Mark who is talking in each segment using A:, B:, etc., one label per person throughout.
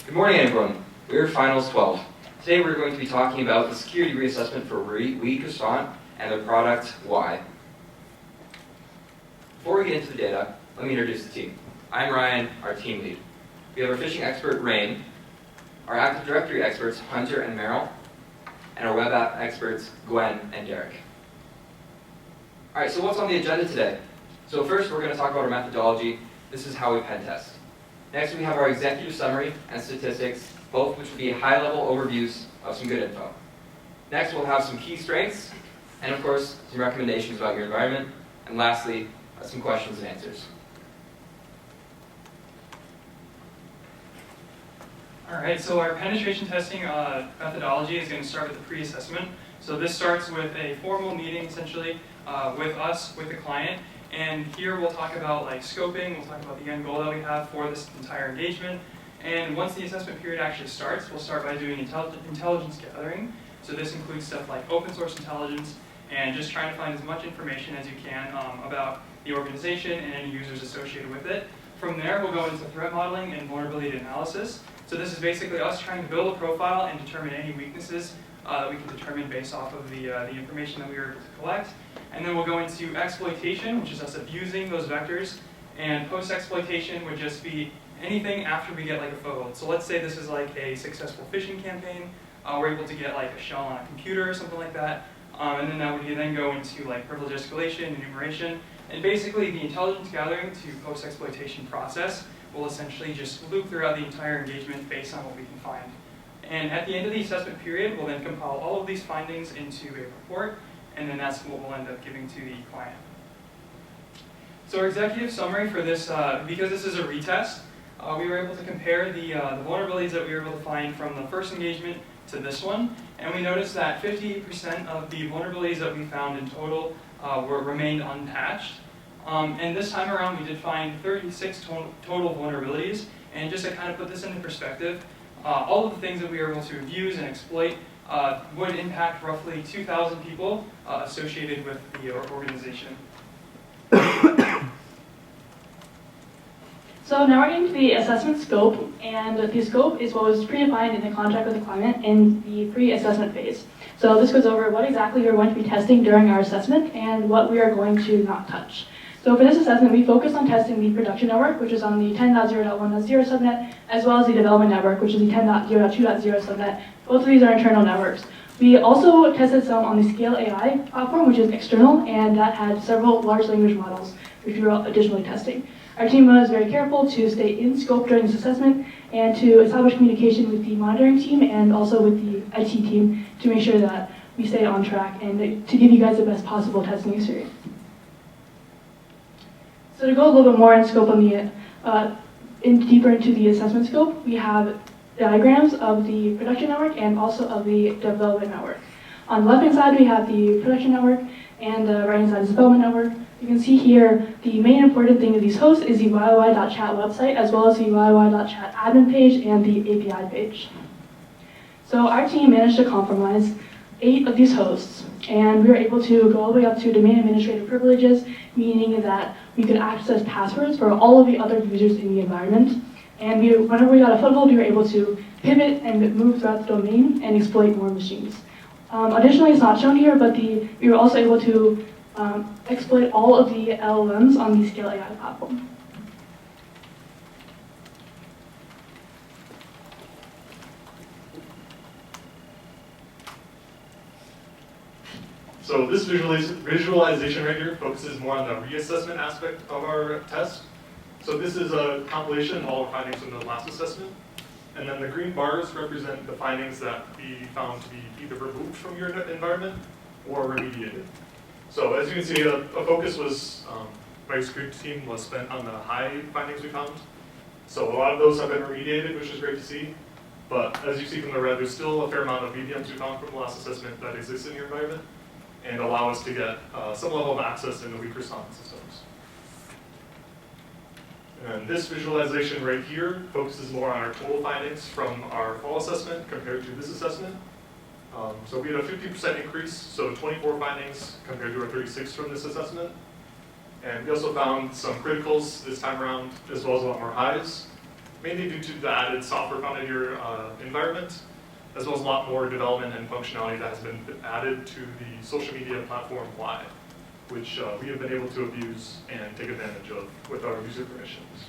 A: Good morning, everyone. We're Finals 12. Today we're going to be talking about the security reassessment for Oui Croissant and the product Oui. Before we get into the data, let me introduce the team. I'm Ryan, our team lead. We have our phishing expert, Rain, our Active Directory experts, Hunter and Meryl, and our web app experts, Gwen and Derek. All right, so what's on the agenda today? So first, we're going to talk about our methodology. This is how we pen test. Next, we have our executive summary and statistics, both which will be high-level overviews of some good info. Next, we'll have some key strengths, and of course, some recommendations about your environment. And lastly, some questions and answers.
B: All right, so our penetration testing methodology is going to start with the pre-assessment. So this starts with a formal meeting, essentially, with us, with the client. And here we'll talk about scoping, we'll talk about the end goal that we have for this entire engagement. And once the assessment period actually starts, we'll start by doing intelligence gathering. So this includes stuff like open source intelligence and just trying to find as much information as you can about the organization and any users associated with it. From there, we'll go into threat modeling and vulnerability analysis. So this is basically us trying to build a profile and determine any weaknesses that we can determine based off of the information that we were able to collect. And then we'll go into exploitation, which is us abusing those vectors. And post-exploitation would just be anything after we get a foothold. So let's say this is a successful phishing campaign. We're able to get a shell on a computer or something like that. And then that would then go into privilege escalation, enumeration. And basically the intelligence gathering to post-exploitation process will essentially just loop throughout the entire engagement based on what we can find. And at the end of the assessment period, we'll then compile all of these findings into a report, and then that's what we'll end up giving to the client. So our executive summary for this, because this is a retest, we were able to compare the vulnerabilities that we were able to find from the first engagement to this one, and we noticed that 58% of the vulnerabilities that we found in total remained unpatched. And this time around, we did find 36 total vulnerabilities, and just to kind of put this into perspective, all of the things that we were able to abuse and exploit would impact roughly 2,000 people associated with the organization.
C: So now we're getting to the assessment scope, and the scope is what was predefined in the contract with the client in the pre-assessment phase. So this goes over what exactly we're going to be testing during our assessment and what we are going to not touch. So for this assessment, we focused on testing the production network, which is on the 10.0.1.0 subnet, as well as the development network, which is the 10.0.2.0 subnet. Both of these are internal networks. We also tested some on the Scale AI platform, which is external, and that had several large language models, which we were additionally testing. Our team was very careful to stay in scope during this assessment and to establish communication with the monitoring team and also with the IT team to make sure that we stay on track and to give you guys the best possible testing experience. So to go a little bit more in scope on the, deeper into the assessment scope, we have diagrams of the production network and also of the development network. On the left-hand side, we have the production network, and the right-hand side is the development network. You can see here the main important thing of these hosts is the YY.chat website, as well as the YY.chat admin page and the API page. So our team managed to compromise 8 of these hosts, and we were able to go all the way up to domain administrator privileges, meaning that we could access passwords for all of the other users in the environment. And whenever we got a foothold, we were able to pivot and move throughout the domain and exploit more machines. Additionally, it's not shown here, but we were also able to exploit all of the LLMs on the Scale AI platform.
D: So this visualization right here focuses more on the reassessment aspect of our test. So this is a compilation of all the findings from the last assessment. And then the green bars represent the findings that we found to be either removed from your environment or remediated. So as you can see, a focus was, my security team was spent on the high findings we found. So a lot of those have been remediated, which is great to see. But as you see from the red, there's still a fair amount of VDMs we found from the last assessment that exists in your environment and allow us to get some level of access in the Oui Croissant systems. And this visualization right here focuses more on our total findings from our fall assessment compared to this assessment. So we had a 50% increase, so 24 findings compared to our 36 from this assessment. And we also found some criticals this time around, as well as a lot more highs. mainly due to the added software found in your environment, as well as a lot more development and functionality that has been added to the social media platform Oui, which we have been able to abuse and take advantage of with our user permissions.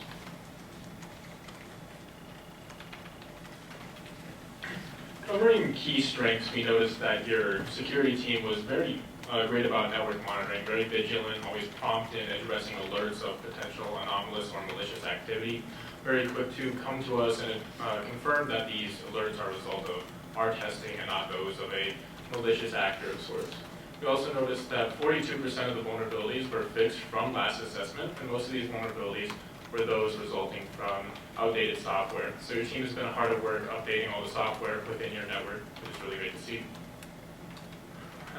E: Covering key strengths, we noticed that your security team was very great about network monitoring, very vigilant, always prompt in addressing alerts of potential anomalous or malicious activity, very quick to come to us and confirm that these alerts are a result of our testing and not those of a malicious actor of sorts. We also noticed that 42% of the vulnerabilities were fixed from last assessment, and most of these vulnerabilities were those resulting from outdated software. So your team has been hard at work updating all the software within your network, which is really great to see.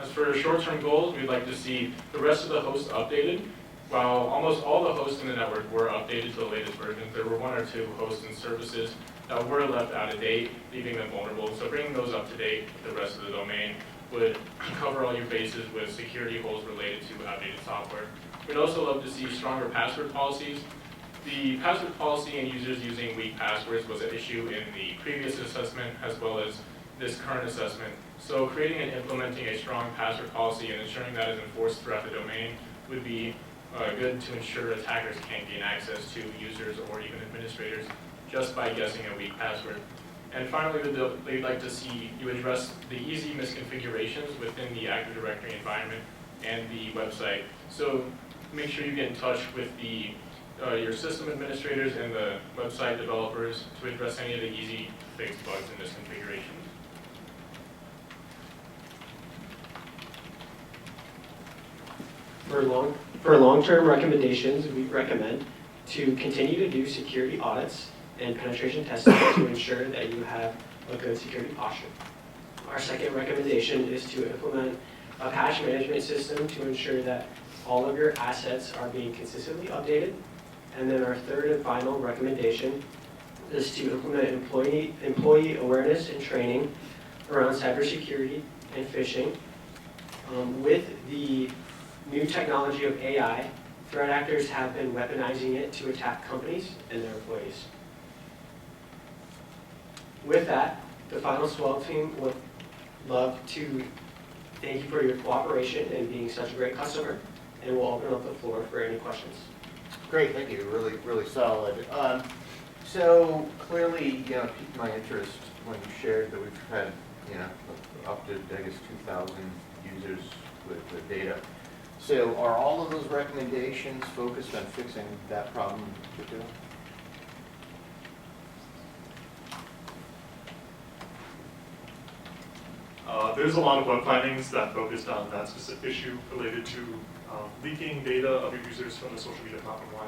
E: As for short-term goals, we'd like to see the rest of the hosts updated. While almost all the hosts in the network were updated to the latest version, there were one or two hosts and services that were left out of date, leaving them vulnerable. So bringing those up to date with the rest of the domain would cover all your bases with security holes related to outdated software. We'd also love to see stronger password policies. The password policy and users using weak passwords was an issue in the previous assessment as well as this current assessment. So creating and implementing a strong password policy and ensuring that is enforced throughout the domain would be good to ensure attackers can't gain access to users or even administrators just by guessing a weak password. And finally, they'd like to see you address the easy misconfigurations within the Active Directory environment and the website. So make sure you get in touch with your system administrators and the website developers to address any of the easy to fix bugs and misconfigurations.
F: For long-term recommendations, we recommend to continue to do security audits and penetration testing to ensure that you have a good security posture. Our second recommendation is to implement a patch management system to ensure that all of your assets are being consistently updated. And then our third and final recommendation is to implement employee awareness and training around cybersecurity and phishing. With the new technology of AI, threat actors have been weaponizing it to attack companies and their employees. With that, the Final 12 team would love to thank you for your cooperation and being such a great customer, and we'll open up the floor for any questions.
G: Great, thank you. Really, really solid. So clearly, piqued my interest when you shared that we've had, up to, I guess, 2,000 users with the data. So are all of those recommendations focused on fixing that problem in particular?
D: There's a lot of bug findings that focused on that specific issue related to leaking data of your users from the social media platform Oui.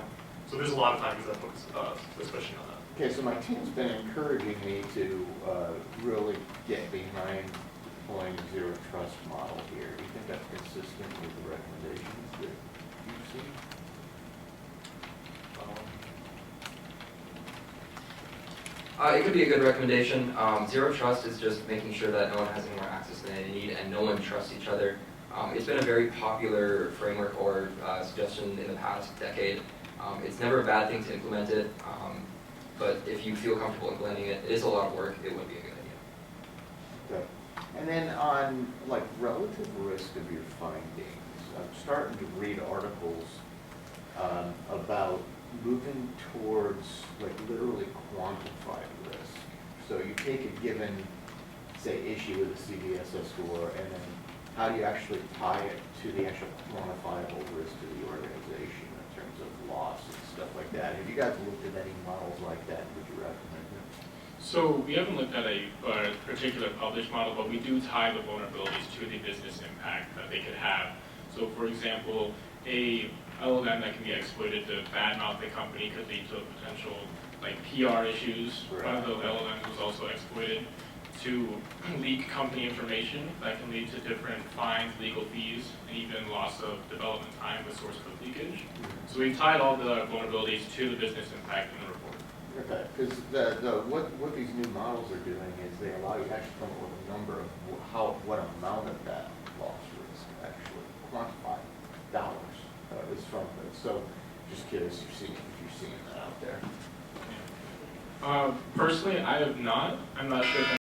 D: So there's a lot of findings that focus especially on that.
G: Okay, so my team's been encouraging me to really get behind deploying a zero trust model here. Do you think that's consistent with the recommendations that you've seen?
A: It could be a good recommendation. Zero trust is just making sure that no one has any more access than they need and no one trusts each other. It's been a very popular framework or suggestion in the past decade. It's never a bad thing to implement it, but if you feel comfortable implementing it, it is a lot of work, it would be a good idea.
G: Okay. And then on relative risk of your findings, I'm starting to read articles about moving towards literally quantified risk. So you take a given, say, issue with a CVSS score, and then how do you actually tie it to the actual quantifiable risk to the organization in terms of loss and stuff like that? Have you guys looked at any models like that? Would you recommend them?
E: So we haven't looked at a particular published model, but we do tie the vulnerabilities to the business impact that they could have. So for example, a LLM that can be exploited to badmouth the company could lead to potential PR issues.
G: Right.
E: One of the LLMs was also exploited to leak company information that can lead to different fines, legal fees, and even loss of development time with source code leakage. So we've tied all the vulnerabilities to the business impact in the report.
G: Okay, because what these new models are doing is they allow you to actually come up with a number of what amount of that loss risk actually quantified dollars is from it. So just curious if you're seeing that out there.
E: Personally, I have not. I'm not sure if